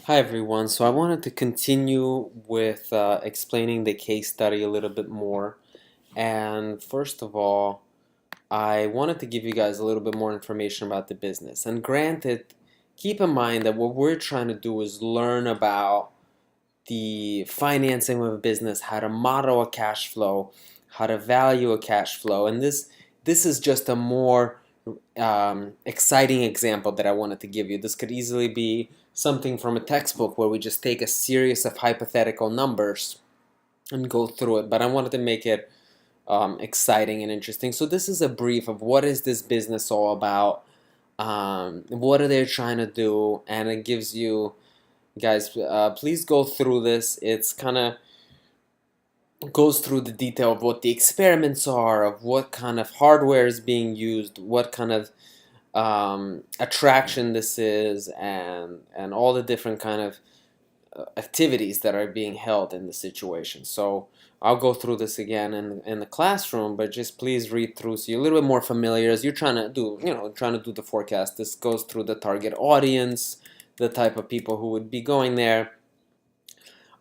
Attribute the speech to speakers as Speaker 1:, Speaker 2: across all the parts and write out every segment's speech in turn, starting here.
Speaker 1: Hi everyone. So I wanted to continue with explaining the case study a little bit more. And first of all, I wanted to give you guys a little bit more information about the business. And granted, keep in mind that what we're trying to do is learn about the financing of a business, how to model a cash flow, how to value a cash flow. And this is just a more exciting example that I wanted to give you. This could easily be something from a textbook where we just take a series of hypothetical numbers and go through it, but I wanted to make it exciting and interesting. So this is a brief of what is this business all about, what are they trying to do, and it gives you guys, please go through this. It's kind of goes through the detail of what the experiments are, of what kind of hardware is being used, what kind of attraction this is, and all the different kind of activities that are being held in the situation. So I'll go through this again in the classroom, but just please read through so you're a little bit more familiar as you're trying to do, trying to do the forecast. This goes through the target audience, the type of people who would be going there.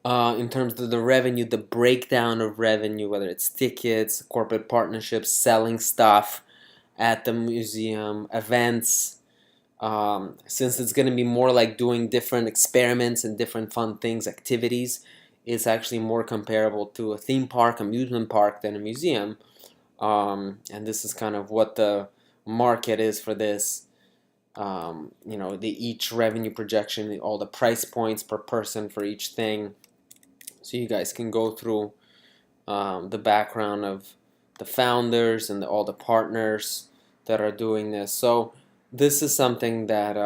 Speaker 1: In terms of the revenue, the breakdown of revenue, whether it's tickets, corporate partnerships, selling stuff at the museum, events, since it's going to be more like doing different experiments and different fun things, activities, it's actually more comparable to a theme park, amusement park than a museum. And this is kind of what the market is for this. The each revenue projection, all the price points per person for each thing. So you guys can go through the background of the founders and all the partners that are doing this. So this is something that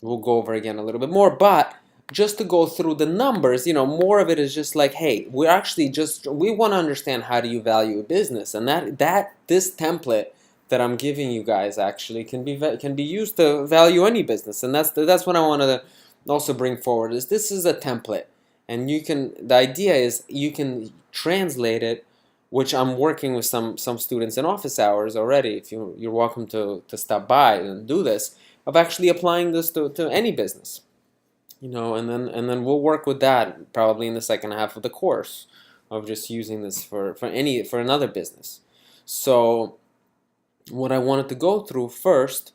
Speaker 1: we'll go over again a little bit more, but just to go through the numbers, more of it is just like, hey, we want to understand how do you value a business, and that this template that I'm giving you guys actually can be used to value any business, and that's what I want to also bring forward. Is this is a template, and the idea is you can translate it, which I'm working with some students in office hours already. If you're welcome to stop by and do this, of actually applying this to any business, and then we'll work with that probably in the second half of the course of just using this for another business. So what I wanted to go through first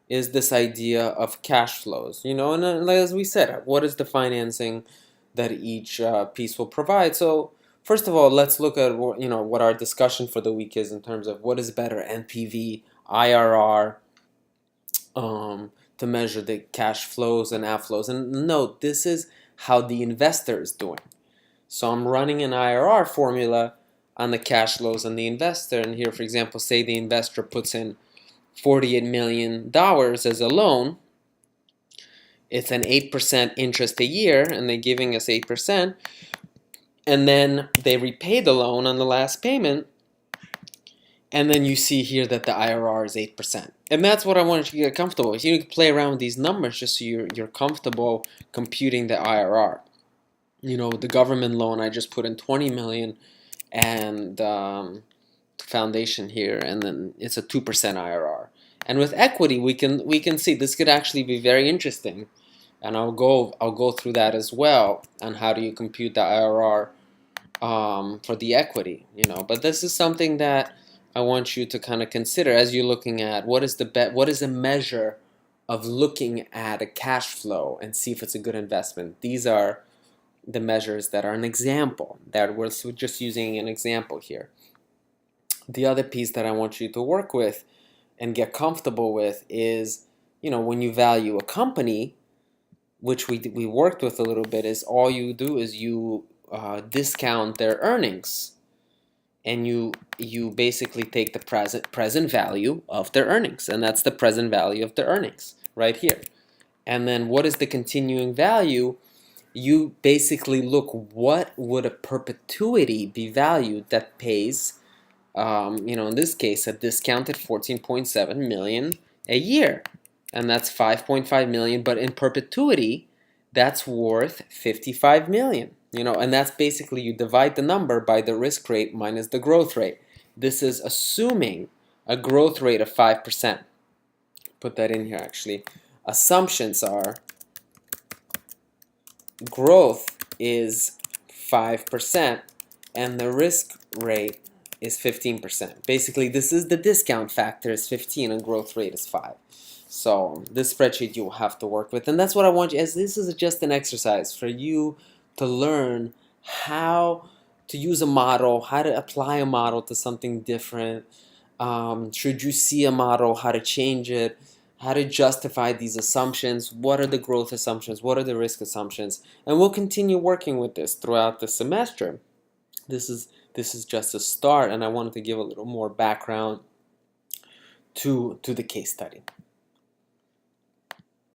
Speaker 1: is this idea of cash flows, and as we said, what is the financing that each piece will provide. So first of all, let's look at what our discussion for the week is in terms of what is better, NPV, IRR, to measure the cash flows and outflows. And note, this is how the investor is doing. So I'm running an IRR formula on the cash flows and the investor. And here, for example, say the investor puts in $48 million as a loan. It's an 8% interest a year, and they're giving us 8%. And then they repay the loan on the last payment. And then you see here that the IRR is 8%. And that's what I wanted you to get comfortable with. You can play around with these numbers just so you're comfortable computing the IRR. The government loan, I just put in 20 million and foundation here, and then it's a 2% IRR. And with equity, we can see this could actually be very interesting. And I'll go through that as well on how do you compute the IRR for the equity, But this is something that I want you to kind of consider as you're looking at what is a measure of looking at a cash flow and see if it's a good investment. These are the measures that are an example, that we're just using an example here. The other piece that I want you to work with and get comfortable with is, when you value a company, which we worked with a little bit, is all you do is you discount their earnings, and you basically take the present value of their earnings, and that's the present value of their earnings right here. And then what is the continuing value? You basically look, what would a perpetuity be valued that pays, in this case, a discounted 14.7 million a year, and that's 5.5 million, but in perpetuity, that's worth 55 million. And that's basically you divide the number by the risk rate minus the growth rate. This is assuming a growth rate of 5%. Put that in here actually. Assumptions are growth is 5% and the risk rate is 15%. Basically, this is the discount factor is 15 and growth rate is 5. So this spreadsheet you will have to work with, and that's what I want you, as this is just an exercise for you to learn how to use a model, how to apply a model to something different. Should you see a model, how to change it, how to justify these assumptions, what are the growth assumptions, what are the risk assumptions, and we'll continue working with this throughout the semester. This is just a start, and I wanted to give a little more background to the case study.